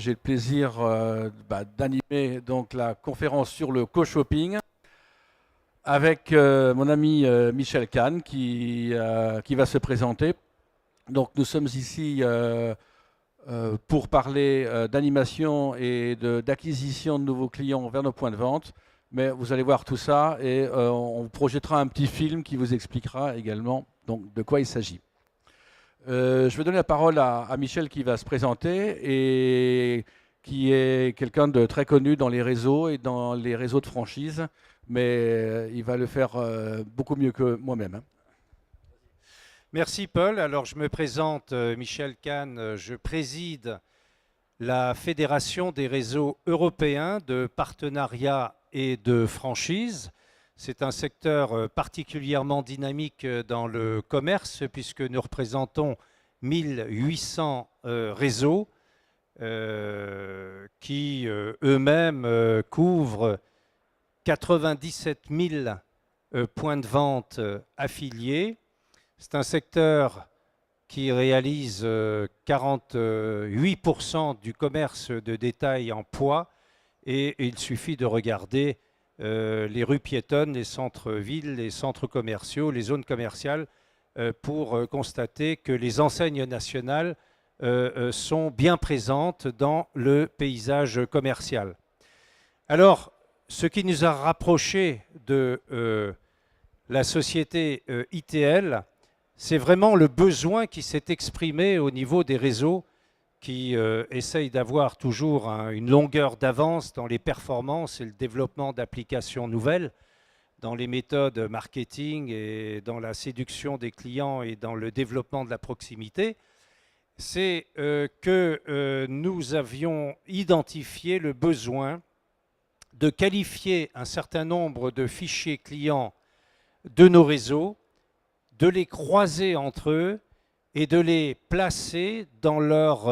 j'ai le plaisir d'animer donc la conférence sur le co-shopping avec mon ami Michel Kahn qui va se présenter. Donc nous sommes ici pour parler d'animation et d'acquisition de nouveaux clients vers nos points de vente. Mais vous allez voir tout ça et on projettera un petit film qui vous expliquera également donc, de quoi il s'agit. Je vais donner la parole à Michel qui va se présenter et qui est quelqu'un de très connu dans les réseaux et dans les réseaux de franchise, mais il va le faire beaucoup mieux que moi-même. Hein. Merci Paul. Alors je me présente Michel Kahn, je préside la Fédération des réseaux européens de partenariat et de franchise. C'est un secteur particulièrement dynamique dans le commerce puisque nous représentons 1800 réseaux qui eux-mêmes couvrent 97 000 points de vente affiliés. C'est un secteur qui réalise 48% du commerce de détail en poids et il suffit de regarder les rues piétonnes, les centres-villes, les centres commerciaux, les zones commerciales pour constater que les enseignes nationales sont bien présentes dans le paysage commercial. Alors, ce qui nous a rapprochés de la société ITL, c'est vraiment le besoin qui s'est exprimé au niveau des réseaux qui essayent d'avoir toujours une longueur d'avance dans les performances et le développement d'applications nouvelles, dans les méthodes marketing et dans la séduction des clients et dans le développement de la proximité. C'est que nous avions identifié le besoin de qualifier un certain nombre de fichiers clients de nos réseaux, de les croiser entre eux et de les placer dans leurs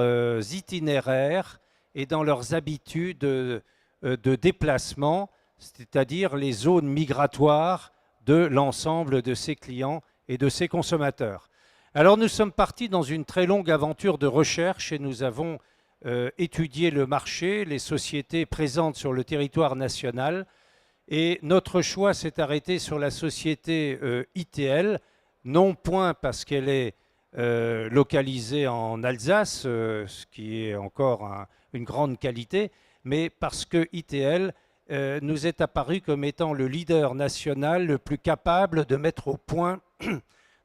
itinéraires et dans leurs habitudes de déplacement, c'est-à-dire les zones migratoires de l'ensemble de ces clients et de ces consommateurs. Alors nous sommes partis dans une très longue aventure de recherche et nous avons étudié le marché, les sociétés présentes sur le territoire national et notre choix s'est arrêté sur la société ITL, non point parce qu'elle est localisée en Alsace, ce qui est encore une grande qualité, mais parce que ITL nous est apparu comme étant le leader national le plus capable de mettre au point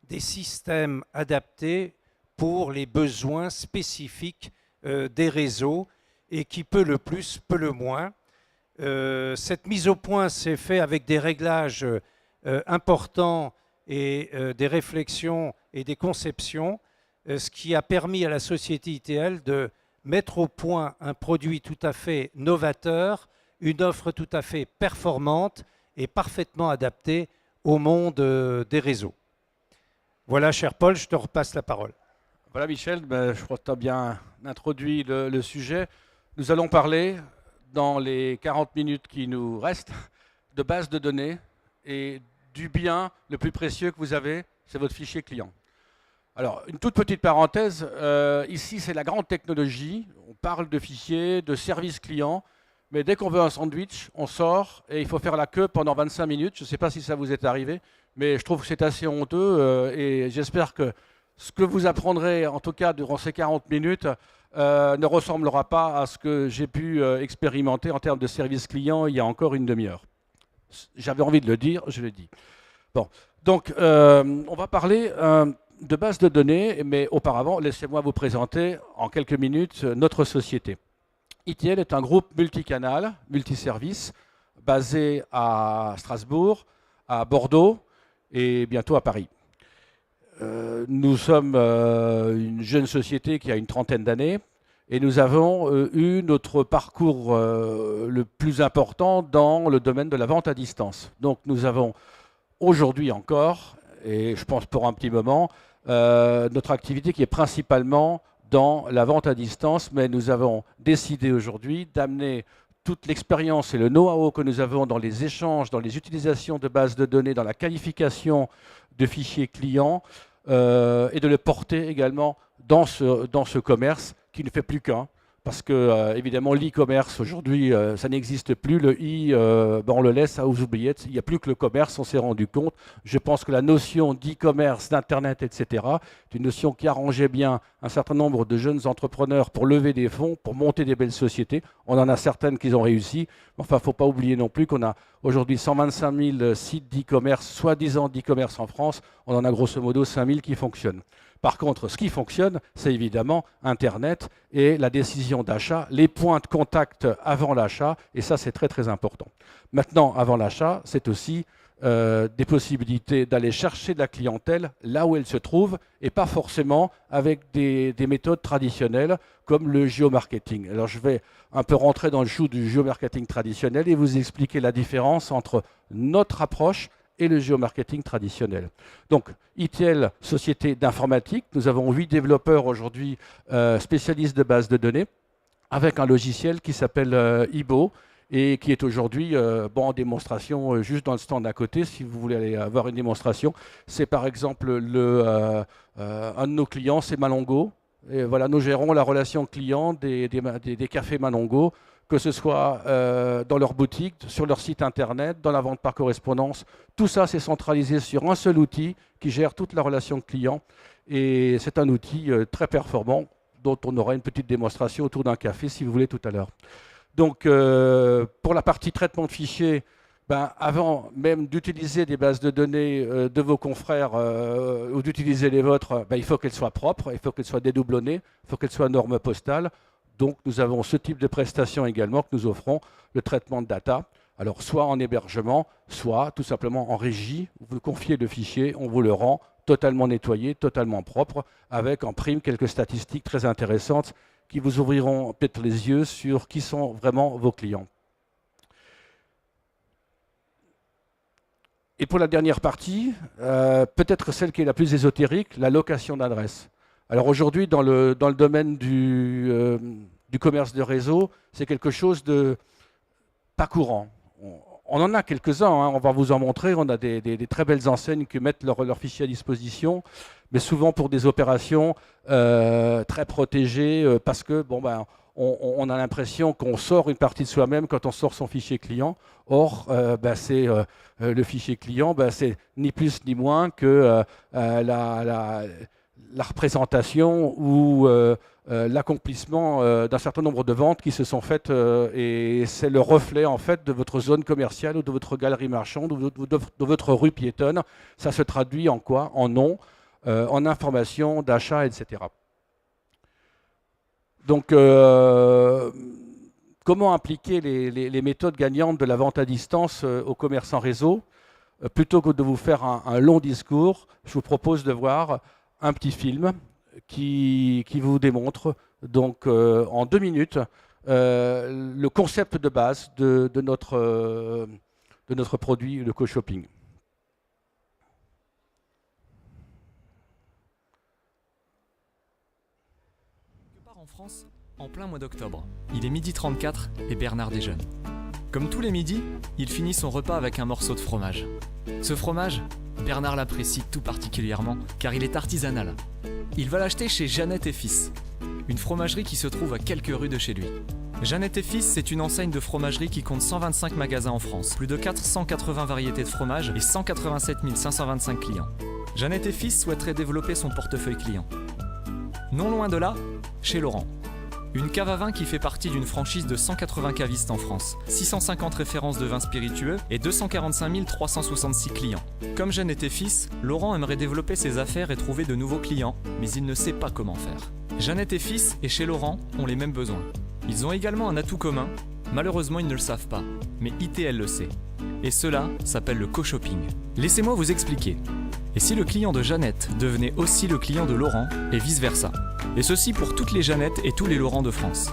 des systèmes adaptés pour les besoins spécifiques des réseaux et qui peut le plus, peut le moins. Cette mise au point s'est faite avec des réglages importants et des réflexions et des conceptions, ce qui a permis à la société ITL de mettre au point un produit tout à fait novateur, une offre tout à fait performante et parfaitement adaptée au monde des réseaux. Voilà, cher Paul, je te repasse la parole. Voilà Michel, je crois que tu as bien introduit le sujet. Nous allons parler dans les 40 minutes qui nous restent de base de données et du bien le plus précieux que vous avez, c'est votre fichier client. Alors, une toute petite parenthèse, ici c'est la grande technologie, on parle de fichiers, de services clients, mais dès qu'on veut un sandwich, on sort et il faut faire la queue pendant 25 minutes. Je ne sais pas si ça vous est arrivé, mais je trouve que c'est assez honteux et j'espère que ce que vous apprendrez, en tout cas durant ces 40 minutes, ne ressemblera pas à ce que j'ai pu expérimenter en termes de service client il y a encore une demi-heure. J'avais envie de le dire, je l'ai dit. Bon, donc on va parler de base de données, mais auparavant, laissez-moi vous présenter en quelques minutes notre société. ITL est un groupe multicanal, multiservice, basé à Strasbourg, à Bordeaux et bientôt à Paris. Nous sommes une jeune société qui a une trentaine d'années et nous avons eu notre parcours le plus important dans le domaine de la vente à distance. Donc nous avons aujourd'hui encore, et je pense pour un petit moment, notre activité qui est principalement dans la vente à distance, mais nous avons décidé aujourd'hui d'amener toute l'expérience et le know-how que nous avons dans les échanges, dans les utilisations de bases de données, dans la qualification de fichiers clients et de le porter également dans ce commerce qui ne fait plus qu'un. parce que évidemment l'e-commerce aujourd'hui, ça n'existe plus. Le i, on le laisse aux oubliettes. Il n'y a plus que le commerce, on s'est rendu compte. Je pense que la notion d'e-commerce, d'internet, etc., est une notion qui arrangeait bien un certain nombre de jeunes entrepreneurs pour lever des fonds, pour monter des belles sociétés. On en a certaines qui ont réussi. Enfin, il ne faut pas oublier non plus qu'on a aujourd'hui 125 000 sites d'e-commerce, soi-disant d'e-commerce en France. On en a grosso modo 5 000 qui fonctionnent. Par contre, ce qui fonctionne, c'est évidemment Internet et la décision d'achat, les points de contact avant l'achat, et ça c'est très très important. Maintenant, avant l'achat, c'est aussi des possibilités d'aller chercher de la clientèle là où elle se trouve, et pas forcément avec des méthodes traditionnelles comme le géomarketing. Alors je vais un peu rentrer dans le chou du géomarketing traditionnel et vous expliquer la différence entre notre approche et le géomarketing traditionnel. Donc, ITL, société d'informatique, nous avons 8 développeurs aujourd'hui spécialistes de bases de données, avec un logiciel qui s'appelle IBO, et qui est aujourd'hui en démonstration juste dans le stand à côté, si vous voulez aller avoir une démonstration. C'est par exemple un de nos clients, c'est Malongo. Et voilà, nous gérons la relation client des cafés Malongo, que ce soit dans leur boutique, sur leur site internet, dans la vente par correspondance. Tout ça, c'est centralisé sur un seul outil qui gère toute la relation client. Et c'est un outil très performant dont on aura une petite démonstration autour d'un café, si vous voulez, tout à l'heure. Donc, pour la partie traitement de fichiers, avant même d'utiliser des bases de données de vos confrères ou d'utiliser les vôtres, il faut qu'elles soient propres, il faut qu'elles soient dédoublonnées, il faut qu'elles soient normes postales. Donc, nous avons ce type de prestation également que nous offrons, le traitement de data. Alors, soit en hébergement, soit tout simplement en régie. Vous confiez le fichier, on vous le rend totalement nettoyé, totalement propre, avec en prime quelques statistiques très intéressantes qui vous ouvriront peut-être les yeux sur qui sont vraiment vos clients. Et pour la dernière partie, peut-être celle qui est la plus ésotérique, la location d'adresse. Alors aujourd'hui, dans le domaine du commerce de réseau, c'est quelque chose de pas courant. On en a quelques-uns, on va vous en montrer. On a des très belles enseignes qui mettent leurs fichiers à disposition, mais souvent pour des opérations très protégées, parce que on a l'impression qu'on sort une partie de soi-même quand on sort son fichier client. Or, le fichier client, c'est ni plus ni moins que la représentation ou l'accomplissement d'un certain nombre de ventes qui se sont faites et c'est le reflet en fait de votre zone commerciale ou de votre galerie marchande ou de votre rue piétonne. Ça se traduit en quoi? En nom, en information d'achat, etc. Donc, comment appliquer les méthodes gagnantes de la vente à distance aux commerçants réseau? Plutôt que de vous faire un long discours, je vous propose de voir un petit film qui vous démontre donc en 2 minutes le concept de base de notre produit, le co-shopping. En France, en plein mois d'octobre, il est 12h34 et Bernard déjeune. Comme tous les midis, il finit son repas avec un morceau de fromage. Ce fromage, Bernard l'apprécie tout particulièrement car il est artisanal. Il va l'acheter chez Jeannette et Fils, une fromagerie qui se trouve à quelques rues de chez lui. Jeannette et Fils, c'est une enseigne de fromagerie qui compte 125 magasins en France, plus de 480 variétés de fromage et 187 525 clients. Jeannette et Fils souhaiterait développer son portefeuille client. Non loin de là, chez Laurent. Une cave à vin qui fait partie d'une franchise de 180 cavistes en France, 650 références de vins spiritueux et 245 366 clients. Comme Jeannette et Fils, Laurent aimerait développer ses affaires et trouver de nouveaux clients, mais il ne sait pas comment faire. Jeannette et Fils et chez Laurent ont les mêmes besoins. Ils ont également un atout commun, malheureusement ils ne le savent pas, mais ITL le sait. Et cela s'appelle le co-shopping. Laissez-moi vous expliquer. Et si le client de Jeannette devenait aussi le client de Laurent, et vice-versa. Et ceci pour toutes les Jeannettes et tous les Laurents de France.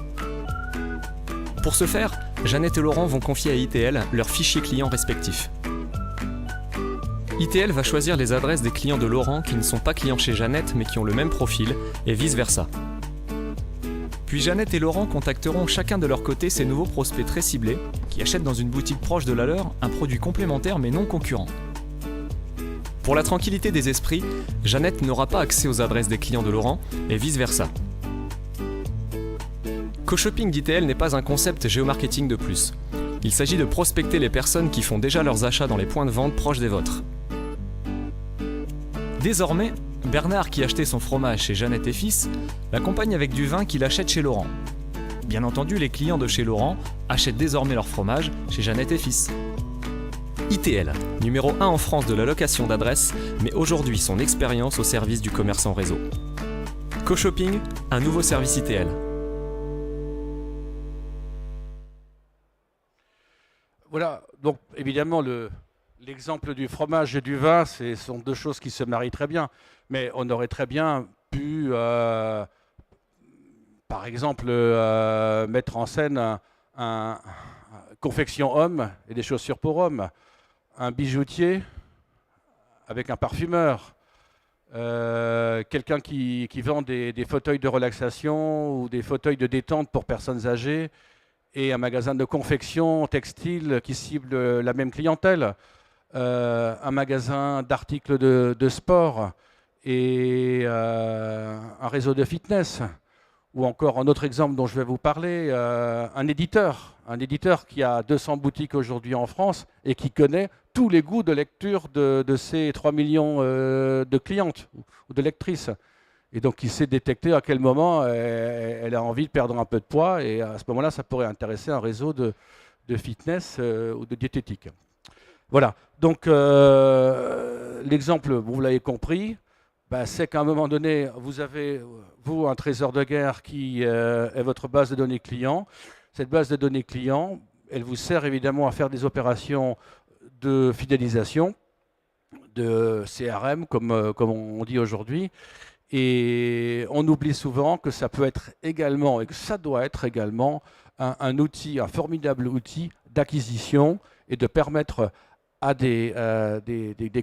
Pour ce faire, Jeannette et Laurent vont confier à ITL leurs fichiers clients respectifs. ITL va choisir les adresses des clients de Laurent qui ne sont pas clients chez Jeannette mais qui ont le même profil, et vice-versa. Puis Jeannette et Laurent contacteront chacun de leur côté ces nouveaux prospects très ciblés, qui achètent dans une boutique proche de la leur un produit complémentaire mais non concurrent. Pour la tranquillité des esprits, Jeannette n'aura pas accès aux adresses des clients de Laurent, et vice-versa. Co-shopping d'ITL n'est pas un concept géomarketing de plus. Il s'agit de prospecter les personnes qui font déjà leurs achats dans les points de vente proches des vôtres. Désormais, Bernard, qui achetait son fromage chez Jeannette et Fils, l'accompagne avec du vin qu'il achète chez Laurent. Bien entendu, les clients de chez Laurent achètent désormais leur fromage chez Jeannette et Fils. ITL, numéro 1 en France de la location d'adresses, met aujourd'hui son expérience au service du commerce en réseau. Co-shopping, un nouveau service ITL. Voilà, donc évidemment, l'exemple du fromage et du vin, ce sont deux choses qui se marient très bien. Mais on aurait très bien pu, par exemple, mettre en scène un confection homme et des chaussures pour hommes, un bijoutier avec un parfumeur, quelqu'un qui vend des fauteuils de relaxation ou des fauteuils de détente pour personnes âgées, et un magasin de confection textile qui cible la même clientèle, un magasin d'articles de sport et un réseau de fitness, ou encore un autre exemple dont je vais vous parler, un éditeur qui a 200 boutiques aujourd'hui en France et qui connaît tous les goûts de lecture de ses 3 millions de clientes ou de lectrices. Et donc, il sait détecter à quel moment elle a envie de perdre un peu de poids. Et à ce moment-là, ça pourrait intéresser un réseau de fitness ou de diététique. Voilà. Donc, l'exemple, vous l'avez compris, c'est qu'à un moment donné, vous avez, vous, un trésor de guerre qui est votre base de données client. Cette base de données client, elle vous sert évidemment à faire des opérations de fidélisation, de CRM, comme on dit aujourd'hui. Et on oublie souvent que ça peut être également, et que ça doit être également, un outil, un formidable outil d'acquisition et de permettre à des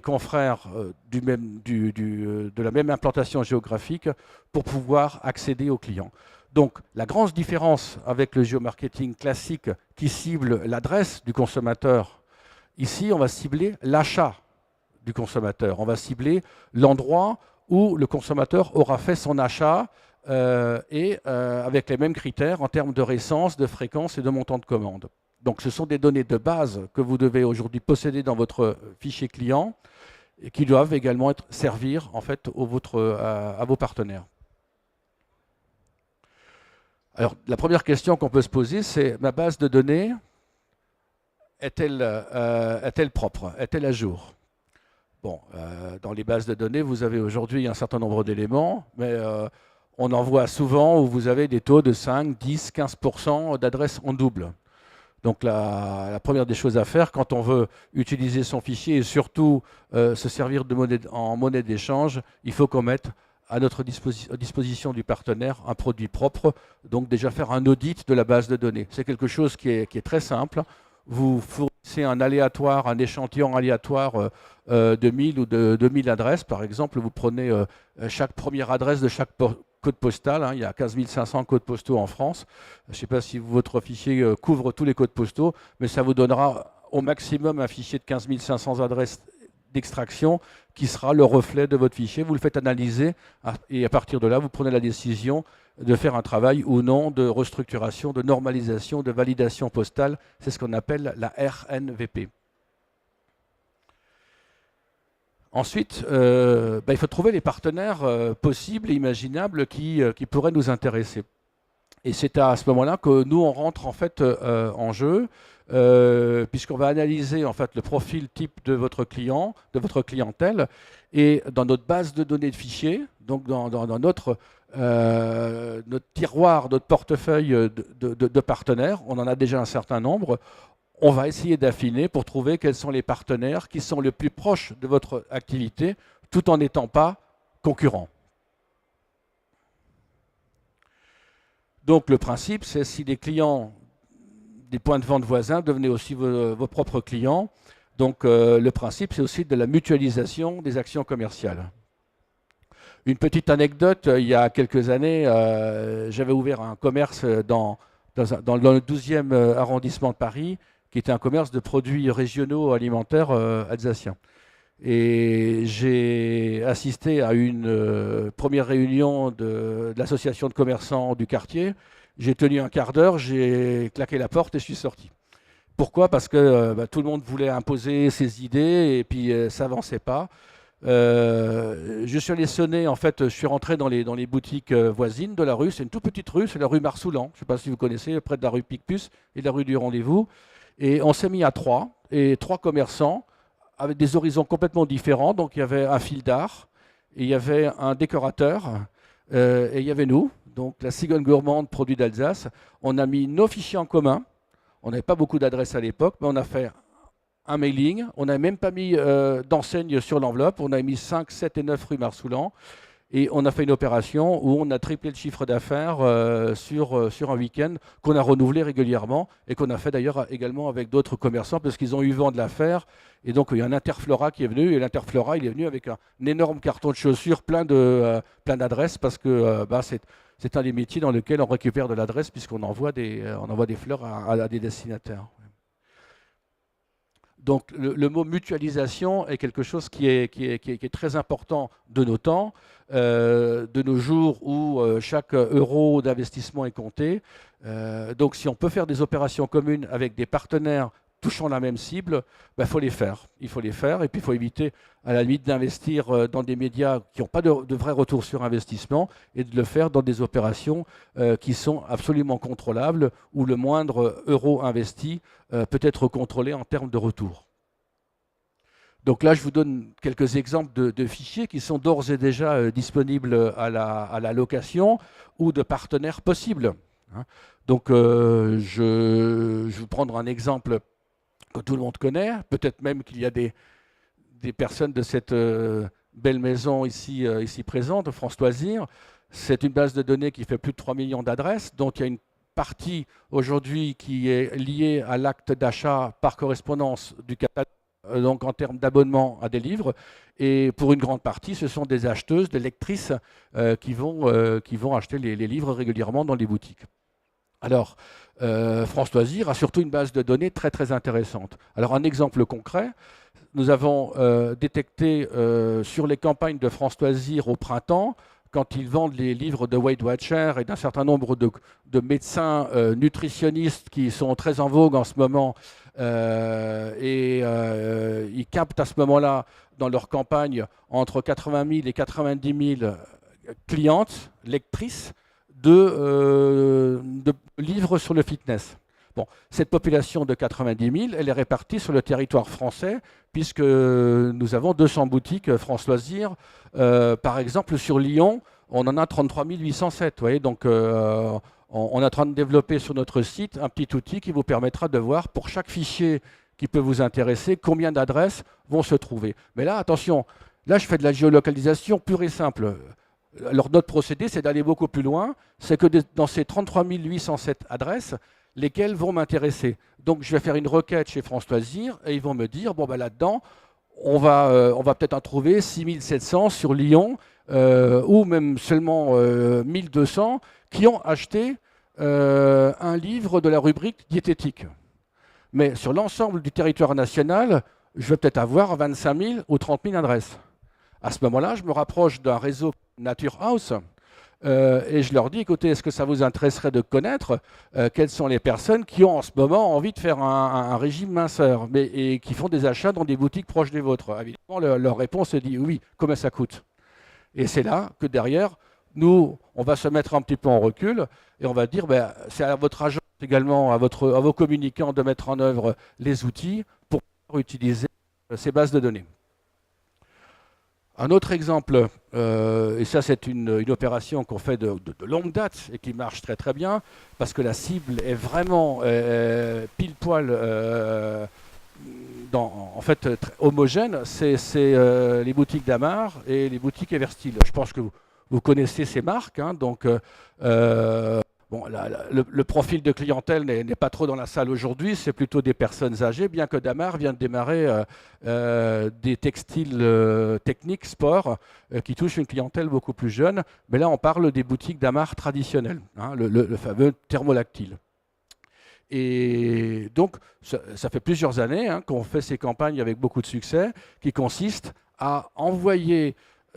confrères de la même implantation géographique pour pouvoir accéder aux clients. Donc la grande différence avec le géomarketing classique qui cible l'adresse du consommateur, ici on va cibler l'achat du consommateur, on va cibler l'endroit où le consommateur aura fait son achat avec les mêmes critères en termes de récence, de fréquence et de montant de commande. Donc ce sont des données de base que vous devez aujourd'hui posséder dans votre fichier client et qui doivent également servir en fait à vos partenaires. Alors la première question qu'on peut se poser, c'est: ma base de données est-elle propre? Est-elle à jour? Bon, dans les bases de données, vous avez aujourd'hui un certain nombre d'éléments, mais on en voit souvent où vous avez des taux de 5, 10, 15% d'adresses en double. Donc la première des choses à faire quand on veut utiliser son fichier et surtout se servir en monnaie d'échange, il faut qu'on mette à notre disposition du partenaire un produit propre, donc déjà faire un audit de la base de données. C'est quelque chose qui est très simple. Vous fournissez un échantillon aléatoire de 1000 ou de 2000 adresses, par exemple. Vous prenez chaque première adresse de chaque code postal. Il y a 15 500 codes postaux en France. Je ne sais pas si votre fichier couvre tous les codes postaux, mais ça vous donnera au maximum un fichier de 15 500 adresses d'extraction qui sera le reflet de votre fichier. Vous le faites analyser et à partir de là, vous prenez la décision de faire un travail ou non de restructuration, de normalisation, de validation postale. C'est ce qu'on appelle la RNVP. Ensuite, il faut trouver les partenaires possibles et imaginables qui pourraient nous intéresser. Et c'est à ce moment-là que nous, on rentre en fait en jeu, puisqu'on va analyser en fait le profil type de votre client, de votre clientèle, et dans notre base de données de fichiers, donc dans notre tiroir, notre portefeuille de partenaires, on en a déjà un certain nombre. On va essayer d'affiner pour trouver quels sont les partenaires qui sont les plus proches de votre activité, tout en n'étant pas concurrents. Donc le principe, c'est si les clients des points de vente voisins devenaient aussi vos propres clients. Donc le principe, c'est aussi de la mutualisation des actions commerciales. Une petite anecdote, il y a quelques années, j'avais ouvert un commerce dans le 12e arrondissement de Paris, qui était un commerce de produits régionaux alimentaires alsaciens. Et j'ai assisté à une première réunion de l'association de commerçants du quartier, J'ai tenu un quart d'heure, j'ai claqué la porte et je suis sorti. Pourquoi? Parce que tout le monde voulait imposer ses idées et puis ça n'avançait pas. Je suis allé sonner, en fait, je suis rentré dans les boutiques voisines de la rue. C'est une toute petite rue, c'est la rue Marsoulan. Je ne sais pas si vous connaissez, près de la rue Picpus et la rue du Rendez-vous. Et on s'est mis à trois, et trois commerçants avec des horizons complètement différents. Donc il y avait un fil d'art, et il y avait un décorateur, et il y avait nous, donc la Cigogne Gourmande, produit d'Alsace. On a mis nos fichiers en commun. On n'avait pas beaucoup d'adresses à l'époque, mais on a fait un mailing. On n'a même pas mis d'enseigne sur l'enveloppe. On a mis 5, 7 et 9 rue Marsoulan. Et on a fait une opération où on a triplé le chiffre d'affaires sur un week-end qu'on a renouvelé régulièrement et qu'on a fait d'ailleurs également avec d'autres commerçants parce qu'ils ont eu vent de l'affaire. Et donc il y a un Interflora qui est venu et l'Interflora il est venu avec un énorme carton de chaussures plein d'adresses parce que c'est un des métiers dans lequel on récupère de l'adresse puisqu'on envoie des fleurs à des destinataires. Donc le mot mutualisation est quelque chose qui est très important de nos temps, de nos jours où chaque euro d'investissement est compté. Donc si on peut faire des opérations communes avec des partenaires touchant la même cible, faut les faire. Il faut les faire et puis il faut éviter à la limite d'investir dans des médias qui n'ont pas de vrai retour sur investissement et de le faire dans des opérations qui sont absolument contrôlables où le moindre euro investi peut être contrôlé en termes de retour. Donc là, je vous donne quelques exemples de fichiers qui sont d'ores et déjà disponibles à la location ou de partenaires possibles. Donc je vais vous prendre un exemple que tout le monde connaît, peut-être même qu'il y a des personnes de cette belle maison ici présente, France Loisirs. C'est une base de données qui fait plus de 3 millions d'adresses, donc il y a une partie aujourd'hui qui est liée à l'acte d'achat par correspondance du catalogue, donc en termes d'abonnement à des livres, et pour une grande partie, ce sont des acheteuses, des lectrices qui vont acheter les livres régulièrement dans les boutiques. Alors, France Loisirs a surtout une base de données très très intéressante. Alors un exemple concret, nous avons détecté sur les campagnes de France Loisirs au printemps, quand ils vendent les livres de Weight Watcher et d'un certain nombre de médecins nutritionnistes qui sont très en vogue en ce moment, ils captent à ce moment-là dans leur campagne entre 80 000 et 90 000 clientes, lectrices, de livres sur le fitness. Bon, cette population de 90 000, elle est répartie sur le territoire français, puisque nous avons 200 boutiques France Loisirs. Par exemple, sur Lyon, on en a 33 807. Vous voyez, donc, on est en train de développer sur notre site un petit outil qui vous permettra de voir pour chaque fichier qui peut vous intéresser combien d'adresses vont se trouver. Mais là, attention, là, je fais de la géolocalisation pure et simple. Alors notre procédé, c'est d'aller beaucoup plus loin. C'est que dans ces 33 807 adresses, lesquelles vont m'intéresser. Donc je vais faire une requête chez France Loisirs et ils vont me dire, bon là-dedans, on va peut-être en trouver 6700 sur Lyon ou même seulement 1200 qui ont acheté un livre de la rubrique diététique. Mais sur l'ensemble du territoire national, je vais peut-être avoir 25 000 ou 30 000 adresses. À ce moment-là, je me rapproche d'un réseau Nature House et je leur dis, écoutez, est-ce que ça vous intéresserait de connaître quelles sont les personnes qui ont en ce moment envie de faire un régime minceur et qui font des achats dans des boutiques proches des vôtres? Évidemment, leur réponse est dit oui, combien ça coûte? Et c'est là que derrière, nous, on va se mettre un petit peu en recul et on va dire, c'est à votre agence également, à vos communicants de mettre en œuvre les outils pour utiliser ces bases de données. Un autre exemple, et ça c'est une opération qu'on fait de longue date et qui marche très très bien, parce que la cible est vraiment pile poil, en fait homogène, c'est les boutiques Damar et les boutiques Everstyle. Je pense que vous connaissez ces marques, hein, donc bon, le profil de clientèle n'est pas trop dans la salle aujourd'hui, c'est plutôt des personnes âgées, bien que Damar vient de démarrer des textiles techniques, sport, qui touchent une clientèle beaucoup plus jeune. Mais là, on parle des boutiques Damar traditionnelles, hein, le fameux thermolactyle. Et donc, ça fait plusieurs années qu'on fait ces campagnes avec beaucoup de succès, qui consistent à envoyer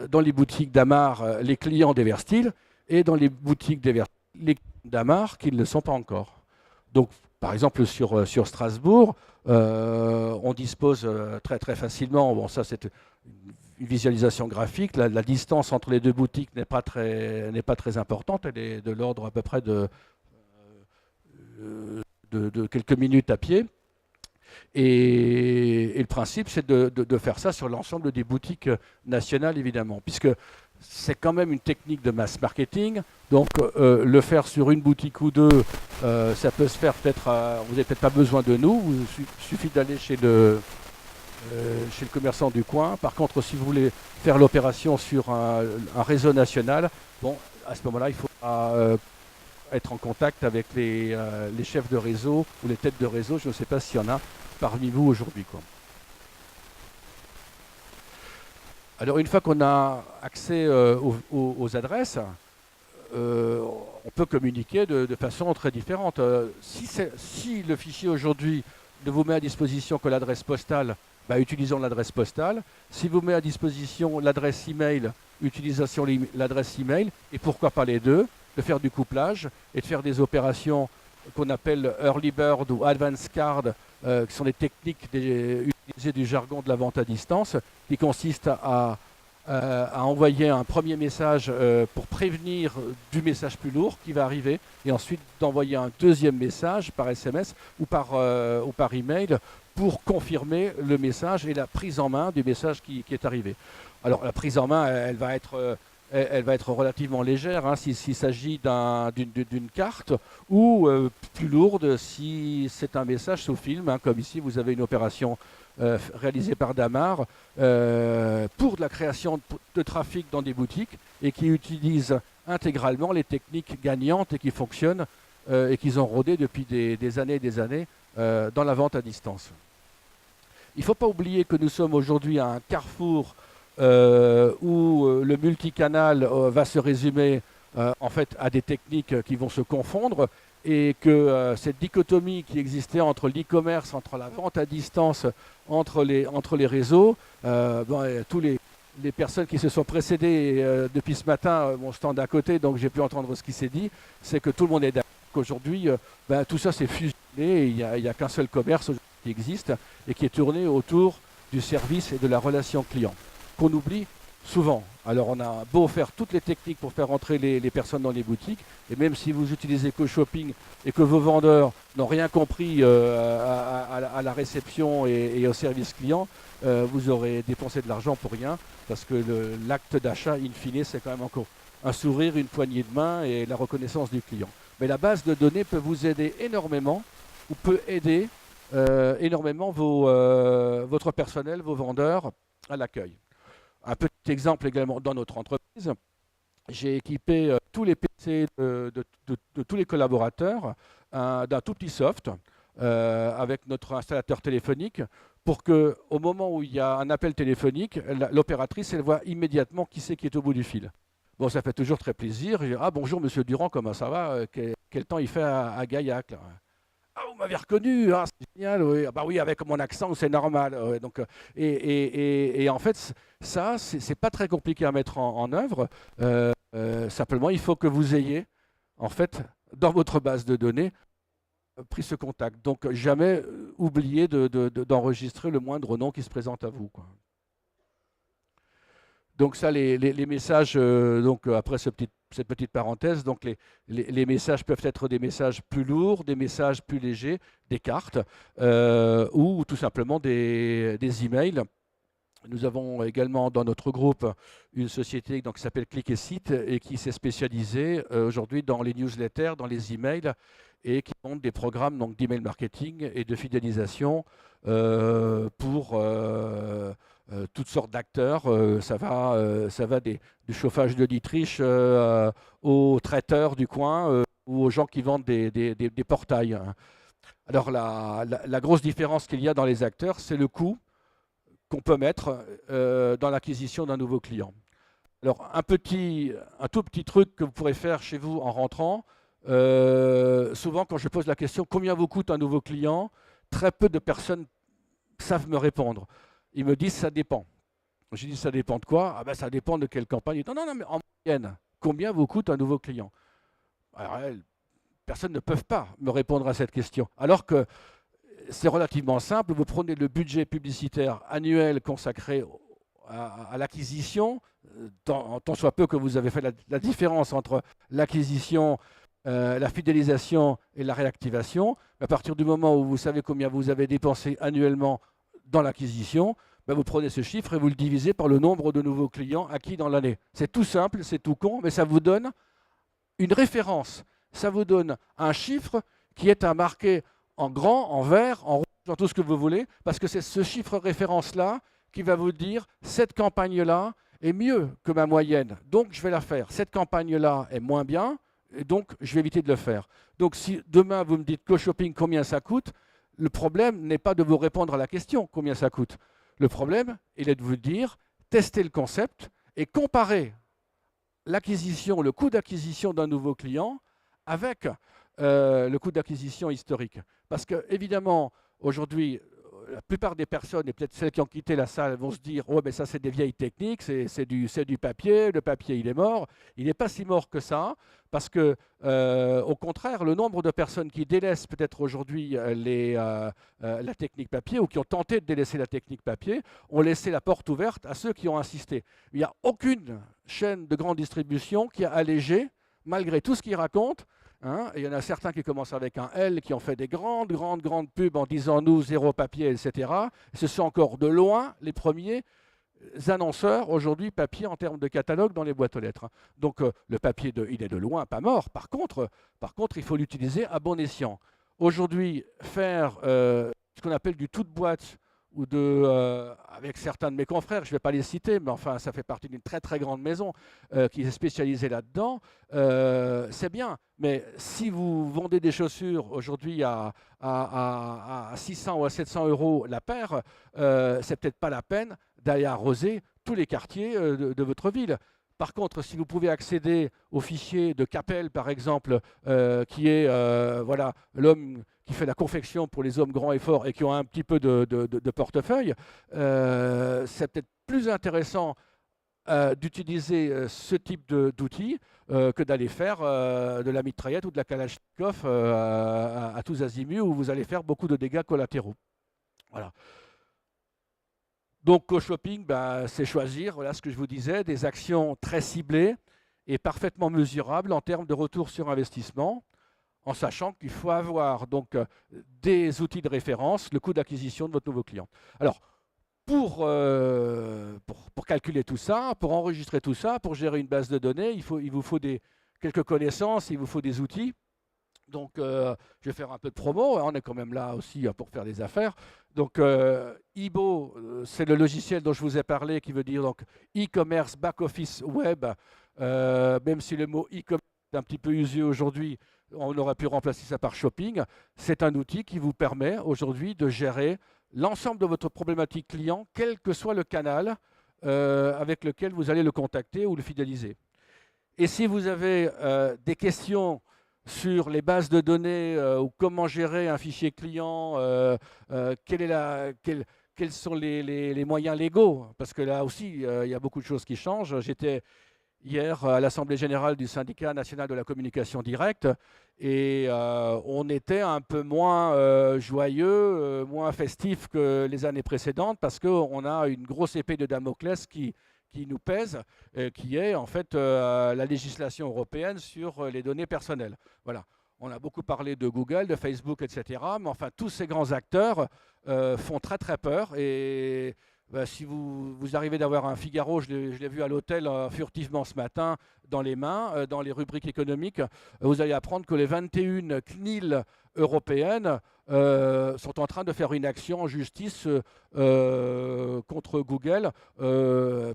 dans les boutiques Damar les clients d'Everstyle et dans les boutiques d'Everstyle les d'Amar qui ne le sont pas encore. Donc, par exemple, sur Strasbourg, on dispose très, très facilement, bon, ça c'est une visualisation graphique, la distance entre les deux boutiques n'est pas très importante, elle est de l'ordre à peu près de quelques minutes à pied. Et le principe, c'est de faire ça sur l'ensemble des boutiques nationales, évidemment, puisque c'est quand même une technique de mass marketing. Donc, le faire sur une boutique ou deux, ça peut se faire peut-être. Vous n'avez peut-être pas besoin de nous. Il suffit d'aller chez le commerçant du coin. Par contre, si vous voulez faire l'opération sur un réseau national, bon, à ce moment-là, il faudra être en contact avec les chefs de réseau ou les têtes de réseau. Je ne sais pas s'il y en a parmi vous aujourd'hui, quoi. Alors, une fois qu'on a accès aux adresses, on peut communiquer de façon très différente. Si le fichier aujourd'hui ne vous met à disposition que l'adresse postale, bah, utilisons l'adresse postale. Si vous met à disposition l'adresse email, utilisation l'adresse email. Et pourquoi pas les deux, de faire du couplage et de faire des opérations qu'on appelle Early Bird ou Advanced Card, qui sont des techniques utilisées du jargon de la vente à distance, qui consistent à envoyer un premier message pour prévenir du message plus lourd qui va arriver, et ensuite d'envoyer un deuxième message par SMS ou par email pour confirmer le message et la prise en main du message qui est arrivé. Alors la prise en main, elle va être relativement légère hein, s'il s'agit d'une carte, ou plus lourde si c'est un message sous film, hein, comme ici vous avez une opération réalisée par Damar pour de la création de trafic dans des boutiques et qui utilise intégralement les techniques gagnantes et qui fonctionnent et qu'ils ont rodé depuis des années et des années dans la vente à distance. Il ne faut pas oublier que nous sommes aujourd'hui à un carrefour où le multicanal va se résumer en fait à des techniques qui vont se confondre, et que cette dichotomie qui existait entre l'e-commerce, entre la vente à distance, entre les réseaux, tous les personnes qui se sont précédées depuis ce matin, mon stand à côté, donc j'ai pu entendre ce qui s'est dit, c'est que tout le monde est d'accord qu'aujourd'hui, tout ça s'est fusionné, et il n'y a qu'un seul commerce qui existe et qui est tourné autour du service et de la relation client, qu'on oublie souvent. Alors on a beau faire toutes les techniques pour faire entrer les personnes dans les boutiques, et même si vous utilisez co-shopping et que vos vendeurs n'ont rien compris à la réception et au service client, vous aurez dépensé de l'argent pour rien, parce que l'acte d'achat, in fine, c'est quand même encore un sourire, une poignée de main et la reconnaissance du client. Mais la base de données peut vous aider énormément, ou peut aider énormément votre personnel, vos vendeurs à l'accueil. Un petit exemple également dans notre entreprise, j'ai équipé tous les PC de tous les collaborateurs d'un tout petit soft avec notre installateur téléphonique, pour qu'au moment où il y a un appel téléphonique, l'opératrice elle voit immédiatement qui c'est qui est au bout du fil. Bon, ça fait toujours très plaisir. Je dis, ah bonjour Monsieur Durand, comment ça va, quel temps il fait à Gaillac là? Ah, vous m'avez reconnu, ah, c'est génial, oui. Ah, bah oui, avec mon accent, c'est normal. Ouais, donc, et en fait, ça, c'est pas très compliqué à mettre en œuvre. Simplement, il faut que vous ayez, en fait, dans votre base de données, pris ce contact. Donc, jamais oublier d'enregistrer le moindre nom qui se présente à vous, quoi. Donc ça, les messages, après cette petite parenthèse, donc les messages peuvent être des messages plus lourds, des messages plus légers, des cartes, ou tout simplement des emails. Nous avons également dans notre groupe une société qui s'appelle Click et Site et qui s'est spécialisée aujourd'hui dans les newsletters, dans les emails, et qui monte des programmes d'email marketing et de fidélisation pour toutes sortes d'acteurs. Ça va du chauffage de l'itriche aux traiteurs du coin ou aux gens qui vendent des portails. Alors la grosse différence qu'il y a dans les acteurs, c'est le coût qu'on peut mettre dans l'acquisition d'un nouveau client. Alors un tout petit truc que vous pourrez faire chez vous en rentrant, souvent quand je pose la question combien vous coûte un nouveau client, très peu de personnes savent me répondre. Ils me disent ça dépend. Je dis ça dépend de quoi? Ah ben ça dépend de quelle campagne. Non, mais en moyenne, combien vous coûte un nouveau client? Alors, personne ne peut pas me répondre à cette question. Alors que c'est relativement simple, vous prenez le budget publicitaire annuel consacré à l'acquisition, tant soit peu que vous avez fait la différence entre l'acquisition, la fidélisation et la réactivation. À partir du moment où vous savez combien vous avez dépensé annuellement dans l'acquisition, ben vous prenez ce chiffre et vous le divisez par le nombre de nouveaux clients acquis dans l'année. C'est tout simple, c'est tout con, mais ça vous donne une référence. Ça vous donne un chiffre qui est à marquer en grand, en vert, en rouge, en tout ce que vous voulez, parce que c'est ce chiffre référence-là qui va vous dire cette campagne-là est mieux que ma moyenne, donc je vais la faire. Cette campagne-là est moins bien, et donc je vais éviter de le faire. Donc si demain vous me dites co-shopping, combien ça coûte, le problème n'est pas de vous répondre à la question combien ça coûte. Le problème, il est de vous dire, testez le concept et comparez l'acquisition, le coût d'acquisition d'un nouveau client avec le coût d'acquisition historique. Parce que, évidemment, aujourd'hui, la plupart des personnes, et peut-être celles qui ont quitté la salle, vont se dire « Oh, mais ça, c'est des vieilles techniques, c'est du papier, le papier, il est mort. » Il n'est pas si mort que ça, parce que, au contraire, le nombre de personnes qui délaissent peut-être aujourd'hui la technique papier ou qui ont tenté de délaisser la technique papier ont laissé la porte ouverte à ceux qui ont insisté. Il n'y a aucune chaîne de grande distribution qui a allégé, malgré tout ce qu'ils racontent. Hein, et il y en a certains qui commencent avec un L, qui ont fait des grandes pubs en disant nous, zéro papier, etc. Ce sont encore de loin les premiers annonceurs aujourd'hui papier en termes de catalogue dans les boîtes aux lettres. Donc le papier, il est de loin pas mort. Par contre il faut l'utiliser à bon escient. Aujourd'hui, faire ce qu'on appelle du toute boîte, ou avec certains de mes confrères, je ne vais pas les citer, mais enfin, ça fait partie d'une très très grande maison qui est spécialisée là-dedans, c'est bien. Mais si vous vendez des chaussures aujourd'hui à 600 ou à 700 € la paire, c'est peut-être pas la peine d'aller arroser tous les quartiers de votre ville. Par contre, si vous pouvez accéder au fichier de Capel, par exemple, qui est voilà, l'homme qui fait la confection pour les hommes grands et forts et qui ont un petit peu de portefeuille, c'est peut-être plus intéressant d'utiliser ce type d'outils que d'aller faire de la mitraillette ou de la Kalachnikov à tous azimuts, où vous allez faire beaucoup de dégâts collatéraux. Voilà. Donc, co-shopping, c'est choisir, voilà ce que je vous disais, des actions très ciblées et parfaitement mesurables en termes de retour sur investissement, en sachant qu'il faut avoir donc des outils de référence, le coût d'acquisition de votre nouveau client. Alors, pour calculer tout ça, pour enregistrer tout ça, pour gérer une base de données, il vous faut quelques connaissances, il vous faut des outils. Donc, je vais faire un peu de promo, on est quand même là aussi pour faire des affaires. Donc, IBO, c'est le logiciel dont je vous ai parlé, qui veut dire donc e-commerce back-office web, même si le mot e-commerce est un petit peu usé aujourd'hui, on aurait pu remplacer ça par shopping. C'est un outil qui vous permet aujourd'hui de gérer l'ensemble de votre problématique client, quel que soit le canal avec lequel vous allez le contacter ou le fidéliser. Et si vous avez des questions sur les bases de données ou comment gérer un fichier client, quels sont les moyens légaux, parce que là aussi, il y a beaucoup de choses qui changent. J'étais hier à l'Assemblée générale du syndicat national de la communication directe et on était un peu moins joyeux, moins festif que les années précédentes, parce qu'on a une grosse épée de Damoclès qui nous pèse, qui est en fait la législation européenne sur les données personnelles. Voilà. On a beaucoup parlé de Google, de Facebook, etc. Mais enfin, tous ces grands acteurs font très très peur. Et si vous arrivez d'avoir un Figaro, je l'ai vu à l'hôtel furtivement ce matin, dans les mains, dans les rubriques économiques, vous allez apprendre que les 21 CNIL européennes sont en train de faire une action en justice contre Google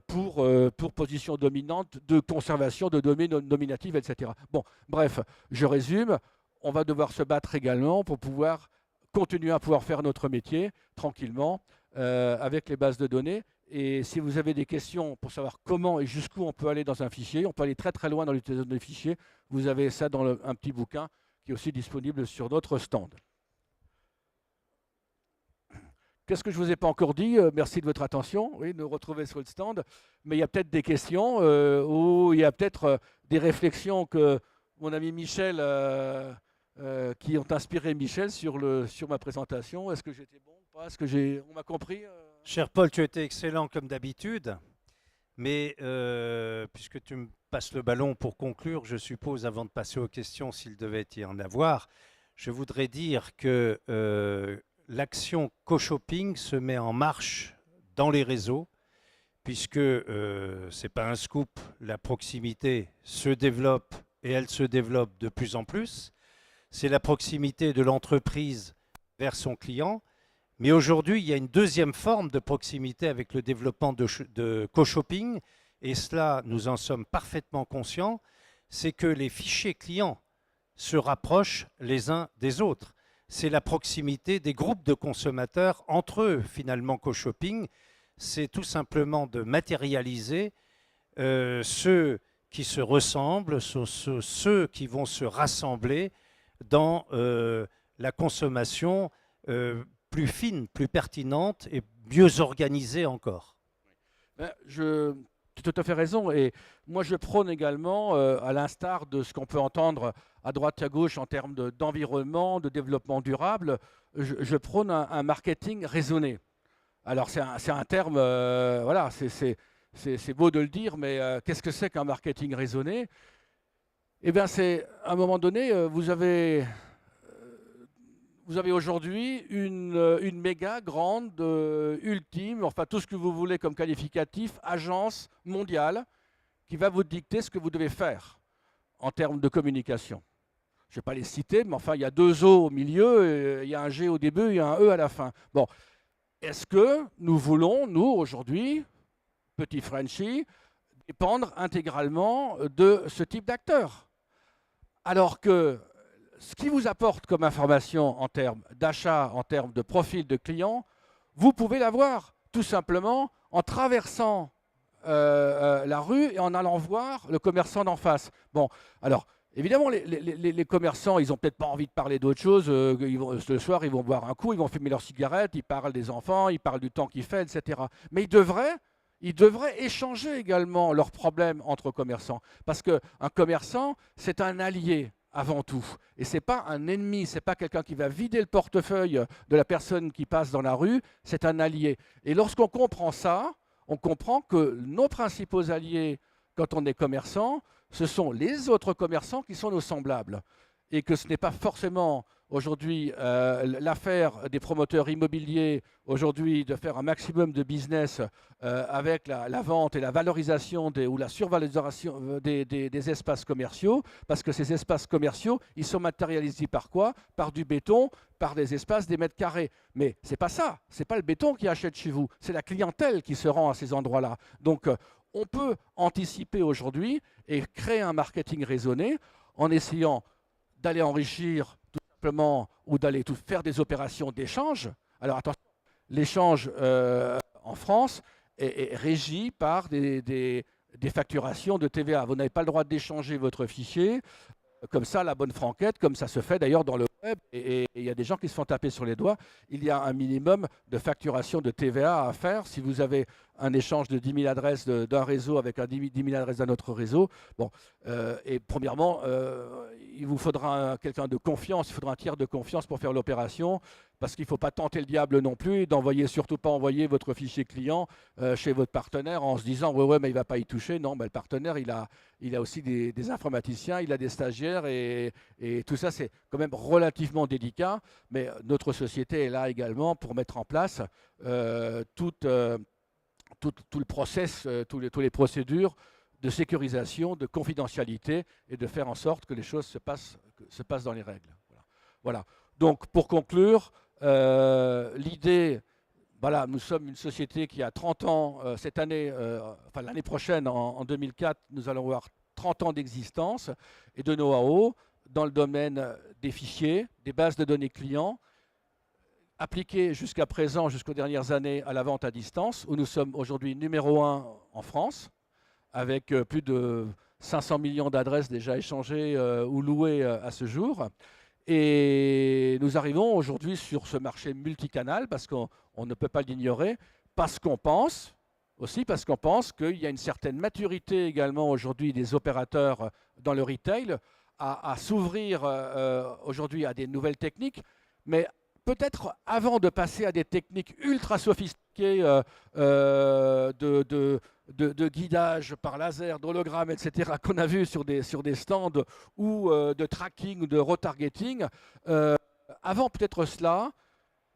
pour position dominante de conservation de données nominatives, etc. Bon, bref, je résume. On va devoir se battre également pour pouvoir continuer à pouvoir faire notre métier tranquillement avec les bases de données. Et si vous avez des questions pour savoir comment et jusqu'où on peut aller dans un fichier, on peut aller très très loin dans l'utilisation des fichiers, vous avez ça dans un petit bouquin qui est aussi disponible sur notre stand. Qu'est-ce que je ne vous ai pas encore dit? Merci de votre attention. Oui, nous retrouver sur le stand. Mais il y a peut-être des questions ou il y a peut-être des réflexions que mon ami Michel, qui ont inspiré Michel sur ma présentation. Est-ce que j'étais bon ou pas? On m'a compris Cher Paul, tu étais excellent comme d'habitude, mais puisque tu me passes le ballon pour conclure, je suppose, avant de passer aux questions, s'il devait y en avoir, je voudrais dire que l'action co-shopping se met en marche dans les réseaux, puisque ce n'est pas un scoop, la proximité se développe et elle se développe de plus en plus. C'est la proximité de l'entreprise vers son client. Mais aujourd'hui, il y a une deuxième forme de proximité avec le développement de co-shopping, et cela, nous en sommes parfaitement conscients, c'est que les fichiers clients se rapprochent les uns des autres. C'est la proximité des groupes de consommateurs entre eux, finalement, co-shopping. C'est tout simplement de matérialiser ceux qui se ressemblent, ceux qui vont se rassembler dans la consommation plus fine, plus pertinente et mieux organisée encore. tu as tout à fait raison. Et moi, je prône également, à l'instar de ce qu'on peut entendre à droite et à gauche en termes d'environnement, de développement durable, je prône un marketing raisonné. Alors, c'est un terme, voilà, c'est beau de le dire, mais qu'est-ce que c'est qu'un marketing raisonné? Eh bien, c'est, à un moment donné, vous avez aujourd'hui une méga grande, ultime, enfin tout ce que vous voulez comme qualificatif, agence mondiale qui va vous dicter ce que vous devez faire en termes de communication. Je ne vais pas les citer, mais enfin, il y a 2 O au milieu, il y a un G au début, il y a un E à la fin. Bon, est-ce que nous voulons, nous, aujourd'hui, petit Frenchie, dépendre intégralement de ce type d'acteur? Alors que ce qui vous apporte comme information en termes d'achat, en termes de profil de client, vous pouvez l'avoir tout simplement en traversant la rue et en allant voir le commerçant d'en face. Bon, alors évidemment, les commerçants, ils n'ont peut-être pas envie de parler d'autre chose. Le soir, ils vont boire un coup, ils vont fumer leurs cigarettes, ils parlent des enfants, ils parlent du temps qu'il fait, etc. Mais ils devraient échanger également leurs problèmes entre commerçants. Parce qu'un commerçant, c'est un allié avant tout. Et ce n'est pas un ennemi, ce n'est pas quelqu'un qui va vider le portefeuille de la personne qui passe dans la rue, c'est un allié. Et lorsqu'on comprend ça, on comprend que nos principaux alliés, quand on est commerçant, ce sont les autres commerçants qui sont nos semblables. Et que ce n'est pas forcément aujourd'hui l'affaire des promoteurs immobiliers aujourd'hui de faire un maximum de business avec la vente et la valorisation ou la survalorisation des espaces commerciaux, parce que ces espaces commerciaux, ils sont matérialisés par quoi? Par du béton, par des espaces, des mètres carrés. Mais ce n'est pas ça, ce n'est pas le béton qui achète chez vous, c'est la clientèle qui se rend à ces endroits-là. Donc on peut anticiper aujourd'hui et créer un marketing raisonné en essayant d'aller enrichir tout simplement ou d'aller faire des opérations d'échange. Alors attention, l'échange en France est régi par des facturations de TVA. Vous n'avez pas le droit d'échanger votre fichier comme ça, la bonne franquette, comme ça se fait d'ailleurs dans le web, et il y a des gens qui se font taper sur les doigts. Il y a un minimum de facturation de TVA à faire. Si vous avez un échange de 10 000 adresses d'un réseau avec 10 000 adresses d'un autre réseau, bon, et premièrement, il vous faudra quelqu'un de confiance, il faudra un tiers de confiance pour faire l'opération, parce qu'il ne faut pas tenter le diable non plus, surtout pas envoyer votre fichier client chez votre partenaire en se disant ouais, mais il ne va pas y toucher. Non, mais le partenaire, il a aussi des informaticiens, il a des stagiaires, et tout ça, c'est quand même relativement délicat. Mais notre société est là également pour mettre en place tout le process, toutes les procédures de sécurisation, de confidentialité, et de faire en sorte que les choses se passent dans les règles. Voilà. Donc, pour conclure, l'idée, voilà, nous sommes une société qui a 30 ans, cette année, enfin l'année prochaine, en 2004, nous allons avoir 30 ans d'existence et de know-how dans le domaine des fichiers, des bases de données clients, appliqués jusqu'à présent, jusqu'aux dernières années, à la vente à distance, où nous sommes aujourd'hui numéro 1 en France, avec plus de 500 millions d'adresses déjà échangées ou louées à ce jour. Et nous arrivons aujourd'hui sur ce marché multicanal, parce qu'on ne peut pas l'ignorer, parce qu'on pense qu'il y a une certaine maturité également aujourd'hui des opérateurs dans le retail à s'ouvrir aujourd'hui à des nouvelles techniques, mais peut-être avant de passer à des techniques ultra sophistiquées de guidage par laser, d'hologramme, etc., qu'on a vu sur des stands, ou de tracking ou de retargeting, avant peut-être cela,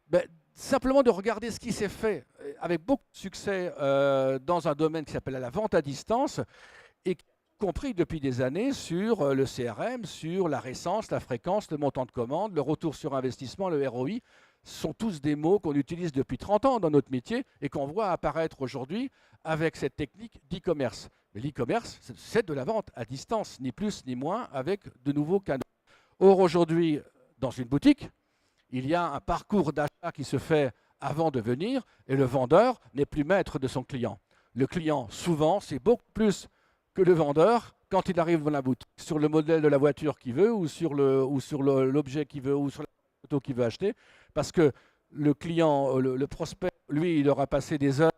ben, simplement de regarder ce qui s'est fait avec beaucoup de succès dans un domaine qui s'appelle la vente à distance, et compris depuis des années sur le CRM, sur la récence, la fréquence, le montant de commande, le retour sur investissement, le ROI. Ce sont tous des mots qu'on utilise depuis 30 ans dans notre métier et qu'on voit apparaître aujourd'hui avec cette technique d'e-commerce. Mais l'e-commerce, c'est de la vente à distance, ni plus ni moins, avec de nouveaux canaux. Or, aujourd'hui, dans une boutique, il y a un parcours d'achat qui se fait avant de venir et le vendeur n'est plus maître de son client. Le client, souvent, c'est beaucoup plus que le vendeur, quand il arrive dans la boutique, sur le modèle de la voiture qu'il veut ou sur l'objet qu'il veut ou sur la photo qu'il veut acheter, parce que le client, le prospect, lui, il aura passé des heures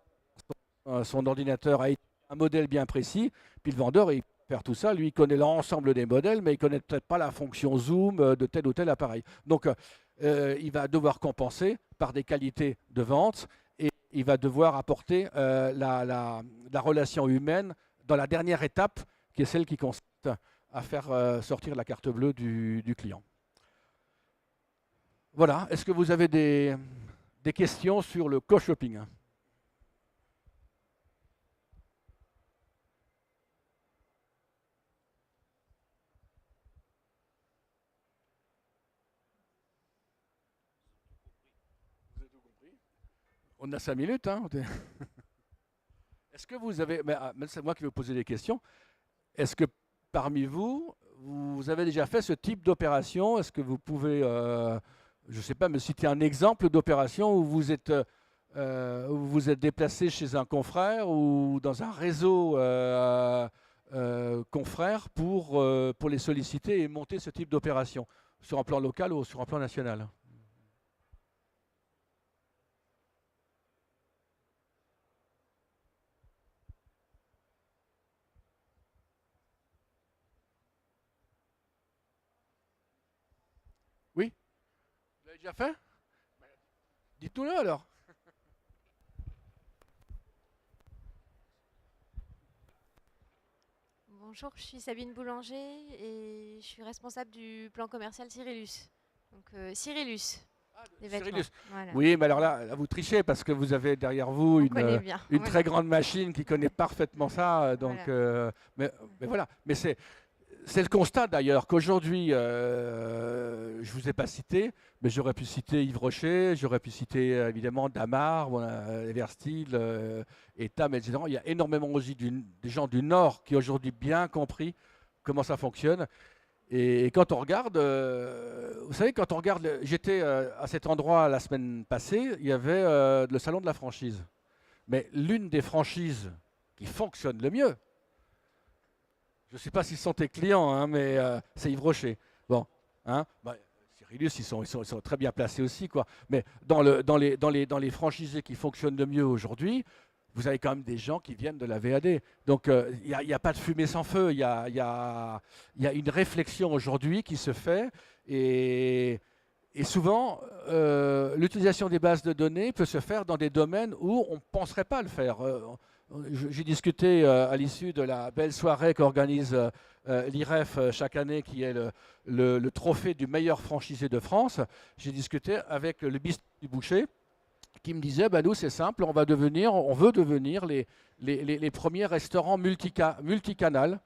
sur son ordinateur à étudier un modèle bien précis, puis le vendeur, il peut faire tout ça, lui, il connaît l'ensemble des modèles, mais il ne connaît peut-être pas la fonction zoom de tel ou tel appareil. Donc, il va devoir compenser par des qualités de vente et il va devoir apporter la relation humaine dans la dernière étape, qui est celle qui consiste à faire sortir la carte bleue du client. Voilà. Est-ce que vous avez des questions sur le co-shopping ? Vous avez tout compris ? On a 5 minutes, hein. Est-ce que vous avez, mais c'est moi qui vais vous poser des questions, est-ce que parmi vous, vous avez déjà fait ce type d'opération? Est-ce que vous pouvez, je ne sais pas, me citer un exemple d'opération où vous êtes déplacé chez un confrère ou dans un réseau confrère pour les solliciter et monter ce type d'opération, sur un plan local ou sur un plan national? Oui? Vous l'avez déjà fait? Dites-nous-le alors. Bonjour, je suis Sabine Boulanger et je suis responsable du plan commercial Cyrillus. Donc Cyrillus, des vêtements. Cyrillus. Voilà. Oui, mais alors là, vous trichez parce que vous avez derrière vous On connaît bien. une Voilà. très grande machine qui connaît parfaitement ça. Donc, Voilà. mais voilà. Mais c'est le constat d'ailleurs qu'aujourd'hui, je ne vous ai pas cité, mais j'aurais pu citer Yves Rocher, j'aurais pu citer évidemment Damar, Eversteel, Etam, etc. Il y a énormément aussi des gens du Nord qui ont aujourd'hui bien compris comment ça fonctionne. Et quand on regarde, vous savez, quand on regarde, j'étais à cet endroit la semaine passée, il y avait le salon de la franchise. Mais l'une des franchises qui fonctionne le mieux, je ne sais pas s'ils sont tes clients, hein, mais c'est Yves Rocher. Bon, hein, Cyrillus, ils sont très bien placés aussi, quoi. Mais dans les franchisés qui fonctionnent le mieux aujourd'hui, vous avez quand même des gens qui viennent de la VAD. Donc, il n'y a pas de fumée sans feu. Il y a une réflexion aujourd'hui qui se fait. Et souvent, l'utilisation des bases de données peut se faire dans des domaines où on ne penserait pas le faire. J'ai discuté à l'issue de la belle soirée qu'organise l'IREF chaque année, qui est le trophée du meilleur franchisé de France. J'ai discuté avec le bistrot du Boucher, qui me disait, nous c'est simple, on veut devenir les premiers restaurants multicanal.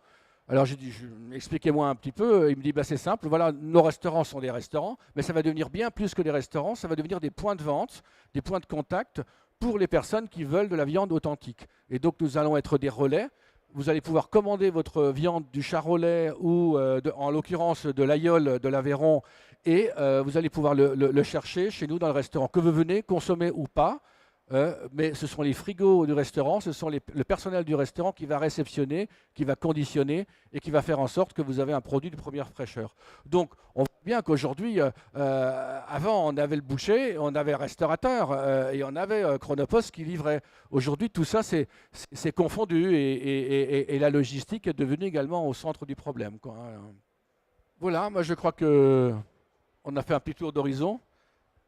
Alors j'ai dit, expliquez-moi un petit peu. Il me dit, c'est simple, voilà, nos restaurants sont des restaurants, mais ça va devenir bien plus que des restaurants, ça va devenir des points de vente, des points de contact pour les personnes qui veulent de la viande authentique. Et donc nous allons être des relais. Vous allez pouvoir commander votre viande du Charolais ou en l'occurrence de l'Aïol de l'Aveyron, et vous allez pouvoir le chercher chez nous dans le restaurant, que vous venez consommer ou pas. Mais ce sont les frigos du restaurant, ce sont le personnel du restaurant qui va réceptionner, qui va conditionner et qui va faire en sorte que vous avez un produit de première fraîcheur. Donc on voit bien qu'aujourd'hui, avant on avait le boucher, on avait le restaurateur et on avait Chronopost qui livrait. Aujourd'hui tout ça c'est confondu et la logistique est devenue également au centre du problème, quoi. Voilà, moi je crois que on a fait un petit tour d'horizon.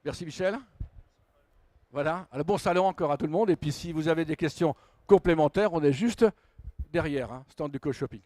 Merci Michel. Voilà, alors bon salon encore à tout le monde. Et puis si vous avez des questions complémentaires, on est juste derrière, hein, stand du co-shopping.